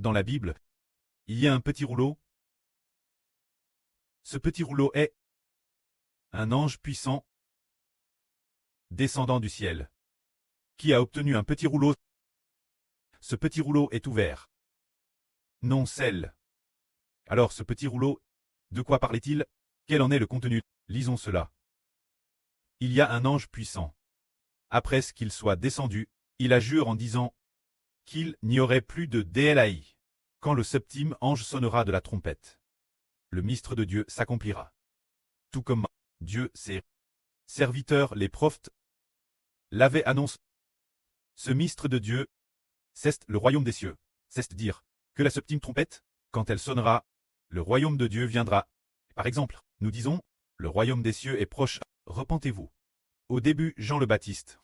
Dans la Bible, il y a un petit rouleau. Ce petit rouleau est un ange puissant descendant du ciel, qui a obtenu un petit rouleau. Ce petit rouleau est ouvert. Non scelle. Alors ce petit rouleau, de quoi parlait-il? Quel en est le contenu? Lisons cela. Il y a un ange puissant. Après ce qu'il soit descendu, il adjure en disant qu'il n'y aurait plus de DLAI quand le septième ange sonnera de la trompette. Le mystère de Dieu s'accomplira. Tout comme Dieu, ses serviteurs, les prophètes, l'avaient annoncé. Ce mystère de Dieu, c'est le royaume des cieux. C'est dire que la septième trompette, quand elle sonnera, le royaume de Dieu viendra. Par exemple, nous disons, le royaume des cieux est proche, repentez-vous. Au début, Jean le Baptiste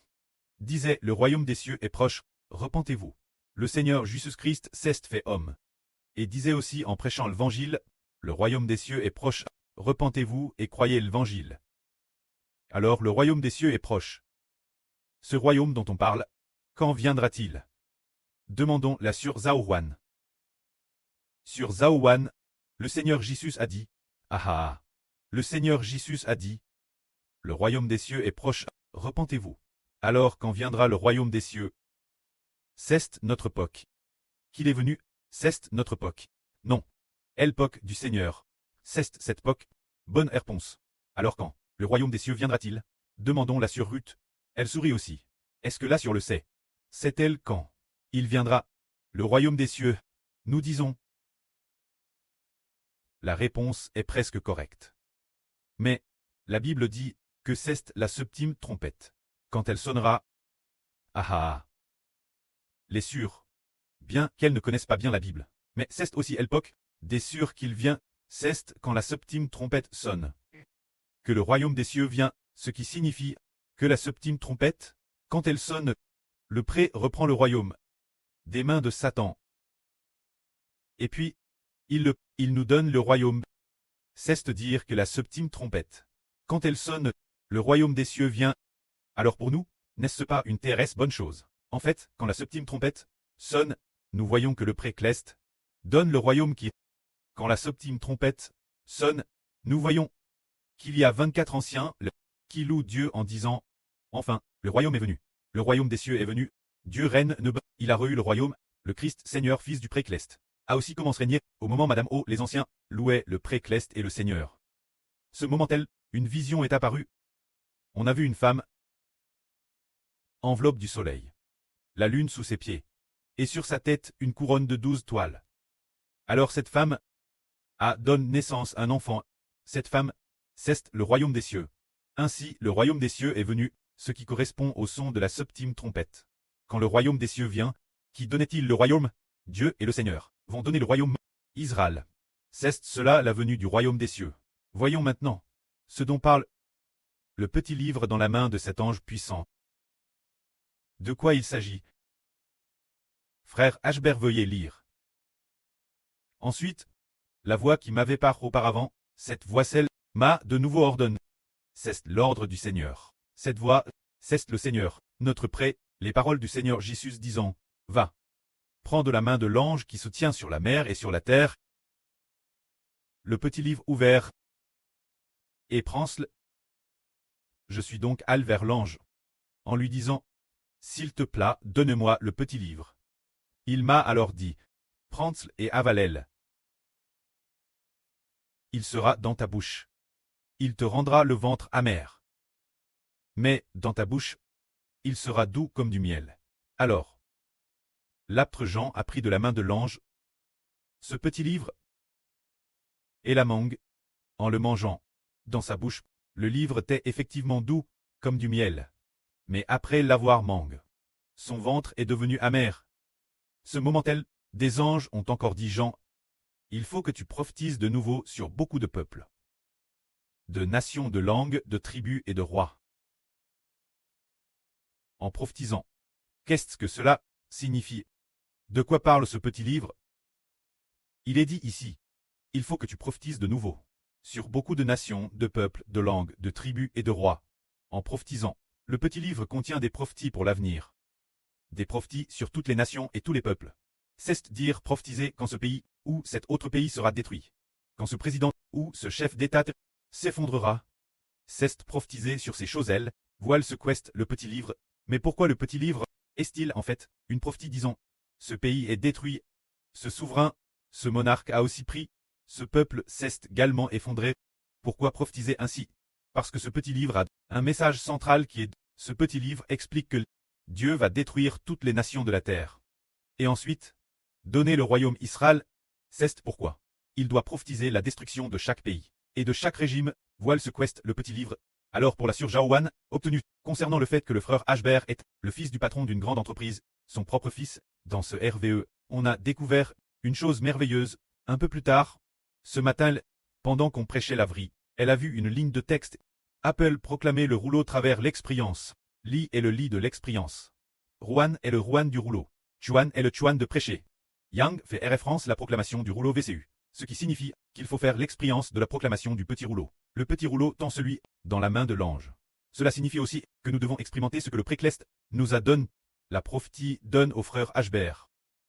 disait, le royaume des cieux est proche, repentez-vous. Le Seigneur Jésus-Christ s'est fait homme. Et disait aussi en prêchant l'évangile, le royaume des cieux est proche, repentez-vous et croyez l'évangile. Alors le royaume des cieux est proche. Ce royaume dont on parle, quand viendra-t-il? Demandons-la sur Zaouwan. Sur Zaouwan, le Seigneur Jésus a dit, ah ah, le Seigneur Jésus a dit, le royaume des cieux est proche, repentez-vous. Alors quand viendra le royaume des cieux? C'est notre époque. Qu'il est venu, c'est notre époque. Non, l'époque du Seigneur. C'est cette époque. Bonne réponse. Alors quand le royaume des cieux viendra-t-il? Demandons-la sur Ruth. Elle sourit aussi. Est-ce que là sur le sait? C'est-elle quand il viendra? Le royaume des cieux. Nous disons. La réponse est presque correcte. Mais la Bible dit que c'est la septième trompette. Quand elle sonnera. Ah ah. Les sûrs. Bien qu'elles ne connaissent pas bien la Bible. Mais c'est aussi l'époque des sûrs qu'il vient. C'est quand la septième trompette sonne. Que le royaume des cieux vient, ce qui signifie que la septième trompette, quand elle sonne, le pré reprend le royaume des mains de Satan. Et puis, il nous donne le royaume. C'est dire que la septième trompette, quand elle sonne, le royaume des cieux vient. Alors pour nous, n'est-ce pas une très bonne chose? En fait, quand la septième trompette sonne, nous voyons que le pré-cleste donne le royaume qui. Quand la septième trompette sonne, nous voyons qu'il y a 24 anciens qui louent Dieu en disant « Enfin, le royaume est venu. Le royaume des cieux est venu. Dieu règne, il a reçu le royaume. Le Christ, Seigneur, Fils du Précleste, a aussi commencé à régner. Au moment Madame O, les anciens louaient le Précleste et le Seigneur. Ce moment-tel, une vision est apparue. On a vu une femme, enveloppe du soleil, la lune sous ses pieds, et sur sa tête une couronne de 12 toiles. Alors cette femme donne naissance à un enfant. Cette femme, c'est le royaume des cieux. Ainsi, le royaume des cieux est venu, ce qui correspond au son de la septième trompette. Quand le royaume des cieux vient, qui donnait-il le royaume? Dieu et le Seigneur vont donner le royaume. Israël. C'est cela la venue du royaume des cieux. Voyons maintenant ce dont parle le petit livre dans la main de cet ange puissant. De quoi il s'agit? Frère Ashbert, veuillez lire. Ensuite, la voix qui m'avait parlé auparavant, cette voix celle m'a de nouveau ordonné. C'est l'ordre du Seigneur. Cette voix, c'est le Seigneur, notre pré, les paroles du Seigneur Jésus disant, va. Prends de la main de l'ange qui se tient sur la mer et sur la terre. Le petit livre ouvert. Et prends-le. Je suis donc allé vers l'ange, en lui disant, s'il te plaît, donne-moi le petit livre. Il m'a alors dit, prends-le et avale-le. Il sera dans ta bouche. Il te rendra le ventre amer. Mais, dans ta bouche, il sera doux comme du miel. Alors, l'apôtre Jean a pris de la main de l'ange ce petit livre et la mangue, en le mangeant, dans sa bouche, le livre était effectivement doux, comme du miel. Mais après l'avoir mangé, son ventre est devenu amer. Ce moment-tel, des anges ont encore dit Jean, il faut que tu prophétises de nouveau sur beaucoup de peuples, de nations, de langues, de tribus et de rois. En prophétisant, qu'est-ce que cela signifie? De quoi parle ce petit livre? Il est dit ici, il faut que tu prophétises de nouveau, sur beaucoup de nations, de peuples, de langues, de tribus et de rois. En prophétisant, le petit livre contient des prophéties pour l'avenir. Des prophéties sur toutes les nations et tous les peuples. C'est-dire prophétiser quand ce pays ou cet autre pays sera détruit. Quand ce président ou ce chef d'État s'effondrera. C'est prophétiser sur ces choses-elles, voile ce quest le petit livre. Mais pourquoi le petit livre est-il en fait une prophétie disant « Ce pays est détruit, ce souverain, ce monarque a aussi pris, ce peuple s'est également effondré ». Pourquoi prophétiser ainsi? Parce que ce petit livre a un message central qui est « Ce petit livre explique que Dieu va détruire toutes les nations de la terre. Et ensuite, donner le royaume Israël, c'est pourquoi. Il doit prophétiser la destruction de chaque pays et de chaque régime, voile ce quest le petit livre. Alors pour la Surjaouan, obtenue concernant le fait que le frère Ashber est le fils du patron d'une grande entreprise, son propre fils, dans ce RVE, on a découvert une chose merveilleuse. Un peu plus tard, ce matin, pendant qu'on prêchait la vraie, elle a vu une ligne de texte. Apple proclamait le rouleau travers l'expérience. Li est le lit de l'expérience. Rouen est le Rouen du rouleau. Chuan est le Chuan de prêcher. Yang fait référence la proclamation du rouleau VCU, ce qui signifie qu'il faut faire l'expérience de la proclamation du petit rouleau. Le petit rouleau tend celui dans la main de l'ange. Cela signifie aussi que nous devons expérimenter ce que le précleste nous a donné. La prophétie donne au frère Ashber.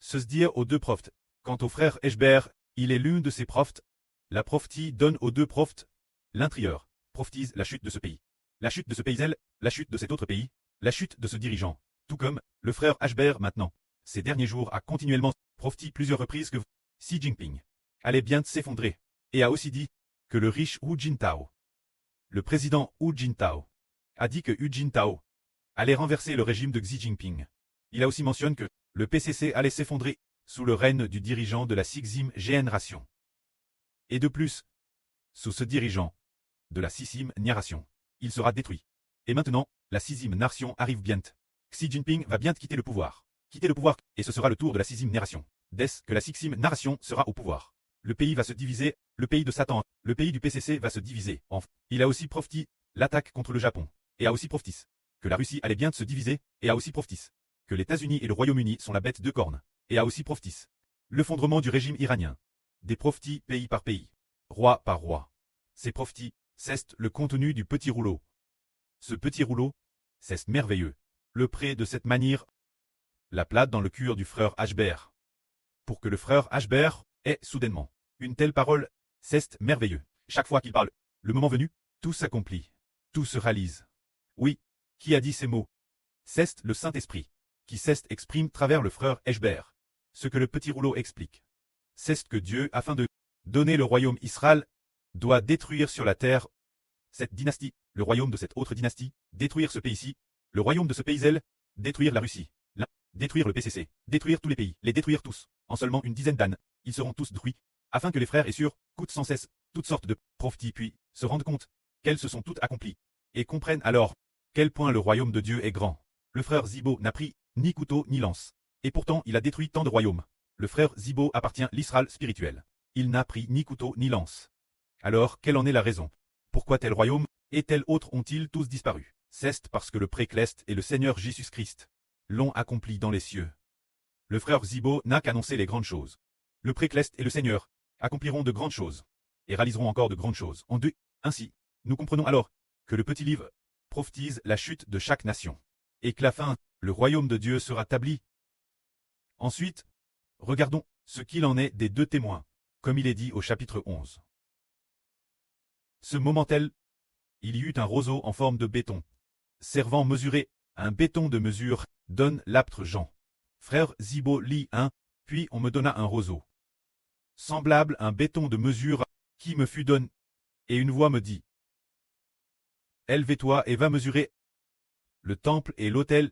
Se dire aux deux prophètes. Quant au frère Ashber, il est l'une de ses prophètes. La prophétie donne aux deux prophètes. L'intérieur prophétise la chute de ce pays. La chute de ce pays, la chute de cet autre pays, la chute de ce dirigeant. Tout comme le frère Ashber maintenant. Ces derniers jours a continuellement prophétisé plusieurs reprises que Xi Jinping allait bien s'effondrer, et a aussi dit que le riche Hu Jintao, le président Hu Jintao, a dit que Hu Jintao allait renverser le régime de Xi Jinping. Il a aussi mentionné que le PCC allait s'effondrer sous le règne du dirigeant de la 6e génération. Et de plus, sous ce dirigeant de la 6e génération, il sera détruit. Et maintenant, la 6e nation arrive bientôt. Xi Jinping va bientôt quitter le pouvoir. Et ce sera le tour de la 6e génération. Dès que la 6e génération sera au pouvoir, le pays va se diviser, le pays de Satan, le pays du PCC va se diviser. Enfin, il a aussi prophétisé l'attaque contre le Japon, et a aussi prophétisé que la Russie allait bientôt se diviser, et a aussi prophétisé que les États-Unis et le Royaume-Uni sont la bête de corne, et a aussi prophétisé l'effondrement du régime iranien. Des prophéties pays par pays, roi par roi. Ces prophéties, c'est le contenu du petit rouleau. Ce petit rouleau, c'est merveilleux. Le prêt de cette manière, la plate dans le cœur du frère Ashber. Pour que le frère Ashber ait soudainement une telle parole, c'est merveilleux. Chaque fois qu'il parle, le moment venu, tout s'accomplit, tout se réalise. Oui, qui a dit ces mots? C'est le Saint-Esprit, qui exprime travers le frère Ashber. Ce que le petit rouleau explique, c'est que Dieu, afin de donner le royaume Israël, doit détruire sur la terre cette dynastie, le royaume de cette autre dynastie, détruire ce pays-ci, le royaume de ce pays-là, détruire la Russie, détruire le PCC, détruire tous les pays, les détruire tous. En seulement une dizaine d'années, ils seront tous détruits, afin que les frères et sœurs coûtent sans cesse toutes sortes de prophéties puis se rendent compte qu'elles se sont toutes accomplies, et comprennent alors quel point le royaume de Dieu est grand. Le frère Zibo n'a pris ni couteau ni lance, et pourtant il a détruit tant de royaumes. Le frère Zibo appartient à l'Israël spirituel. Il n'a pris ni couteau ni lance. Alors, quelle en est la raison? Pourquoi tel royaume et tel autre ont-ils tous disparu? C'est parce que le précleste et le Seigneur Jésus-Christ l'ont accompli dans les cieux. Le frère Zibo n'a qu'annoncé les grandes choses. Le précleste et le Seigneur accompliront de grandes choses, et réaliseront encore de grandes choses. En deux, ainsi, nous comprenons alors que le petit livre prophétise la chute de chaque nation, et que la fin, le royaume de Dieu sera établi. Ensuite, regardons ce qu'il en est des deux témoins, comme il est dit au chapitre 11. Ce moment tel, il y eut un roseau en forme de béton, servant mesurer, un béton de mesure, donne l'aptre Jean. Frère Zibo lit un, puis on me donna un roseau, semblable à un béton de mesure, qui me fut donné, et une voix me dit, élève-toi et va mesurer le temple et l'autel,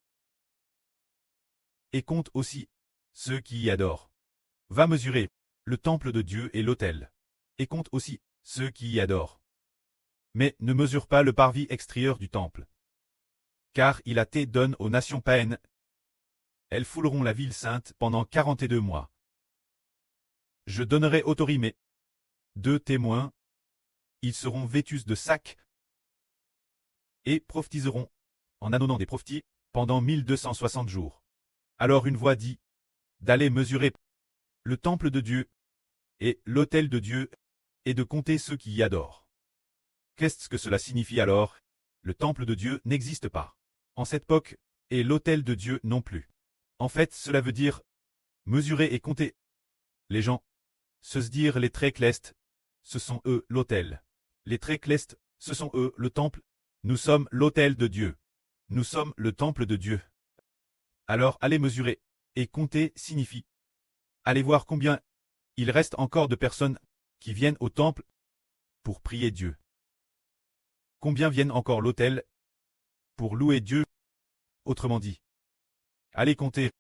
et compte aussi ceux qui y adorent. Va mesurer le temple de Dieu et l'autel, et compte aussi ceux qui y adorent. Mais ne mesure pas le parvis extérieur du temple, car il a été donné aux nations païennes. Elles fouleront la ville sainte pendant 42 mois. Je donnerai autorimé deux témoins, ils seront vêtus de sacs, et prophétiseront, en annonnant des prophéties, pendant 1260 jours. Alors une voix dit, d'aller mesurer le temple de Dieu, et l'autel de Dieu, et de compter ceux qui y adorent. Qu'est-ce que cela signifie alors? Le temple de Dieu n'existe pas en cette époque, et l'autel de Dieu non plus. En fait, cela veut dire Mesurer et compter. Les gens. Se dire les traits clestes. Ce sont eux l'autel. Les traits clestes, ce sont eux le temple. Nous sommes l'autel de Dieu. Nous sommes le temple de Dieu. Alors aller mesurer et compter signifie aller voir combien il reste encore de personnes qui viennent au temple pour prier Dieu. Combien viennent encore l'autel pour louer Dieu? Autrement dit, allez compter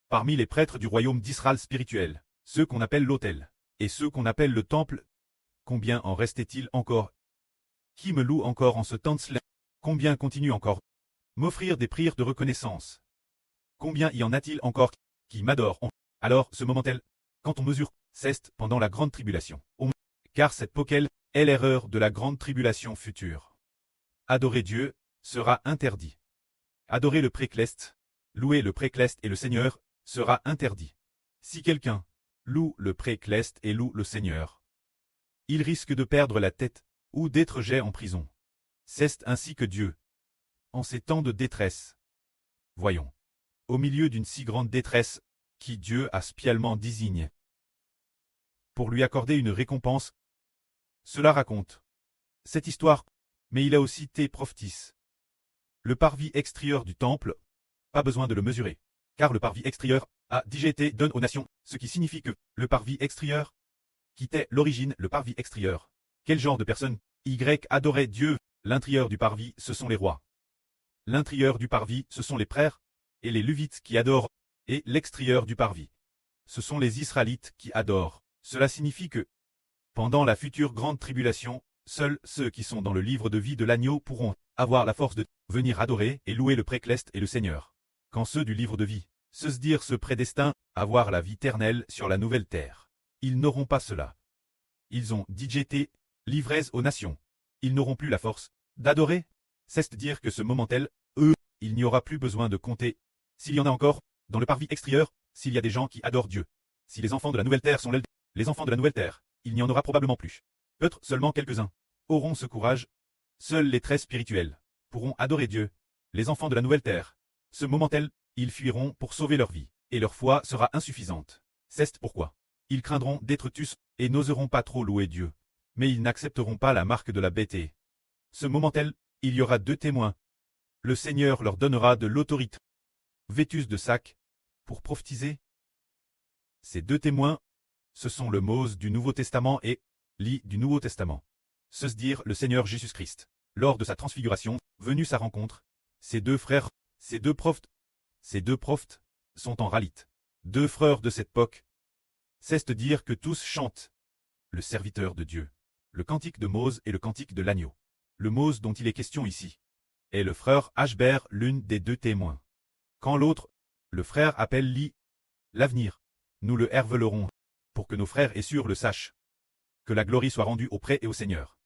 parmi les prêtres du royaume d'Israël spirituel, ceux qu'on appelle l'autel, et ceux qu'on appelle le temple, combien en restait-il encore? Qui me loue encore en ce temps-là? Combien continue encore m'offrir des prières de reconnaissance? Combien y en a-t-il encore qui m'adorent? Alors, ce moment-là, quand on mesure, ceste pendant la grande tribulation. Car cette poquelle est l'erreur de la grande tribulation future. Adorer Dieu sera interdit. Adorer le précleste, louer le précleste et le Seigneur, sera interdit. Si quelqu'un loue le précleste et loue le Seigneur, il risque de perdre la tête ou d'être jeté en prison. C'est ainsi que Dieu, en ces temps de détresse. Voyons, au milieu d'une si grande détresse, qui Dieu a spécialement désigné pour lui accorder une récompense. Cela raconte cette histoire, mais il a aussi été prophétis. Le parvis extérieur du temple, pas besoin de le mesurer, car le parvis extérieur a déjà été donné aux nations, ce qui signifie que le parvis extérieur, qui était l'origine, le parvis extérieur. Quel genre de personnes Y adorait Dieu? L'intérieur du parvis, ce sont les rois. L'intérieur du parvis, ce sont les prêtres et les Lévites qui adorent, et l'extérieur du parvis, ce sont les Israélites qui adorent. Cela signifie que, pendant la future grande tribulation, seuls ceux qui sont dans le livre de vie de l'agneau pourront avoir la force de venir adorer et louer le précleste et le Seigneur. Quand ceux du livre de vie se dire ce prédestin, avoir la vie éternelle sur la nouvelle terre, ils n'auront pas cela. Ils ont été livrés aux nations. Ils n'auront plus la force d'adorer. C'est dire que ce moment-là, il n'y aura plus besoin de compter. S'il y en a encore, dans le parvis extérieur, s'il y a des gens qui adorent Dieu. Si les enfants de la nouvelle terre sont les enfants de la nouvelle terre, il n'y en aura probablement plus. Peut-être seulement quelques-uns auront ce courage. Seuls les très spirituels pourront adorer Dieu. Les enfants de la nouvelle terre. Ce moment-là, ils fuiront pour sauver leur vie, et leur foi sera insuffisante. C'est pourquoi ils craindront d'être tués et n'oseront pas trop louer Dieu. Mais ils n'accepteront pas la marque de la bêtise. Ce moment-là, il y aura 2 témoins. Le Seigneur leur donnera de l'autorité, vêtus de sac, pour prophétiser. Ces 2 témoins, ce sont le Mose du Nouveau Testament et Lie du Nouveau Testament. Se dire le Seigneur Jésus-Christ. Lors de sa transfiguration, venu sa rencontre, ces 2 frères, ces deux prophètes, sont en réalité 2 frères de cette époque. C'est dire que tous chantent le serviteur de Dieu, le cantique de Mose et le cantique de l'agneau. Le Mose dont il est question ici est le frère Ashbert, l'une des 2 témoins. Quand l'autre, le frère appelle Lie, l'avenir, nous le révélerons, pour que nos frères et sœurs le sachent. Que la gloire soit rendue auprès et au Seigneur.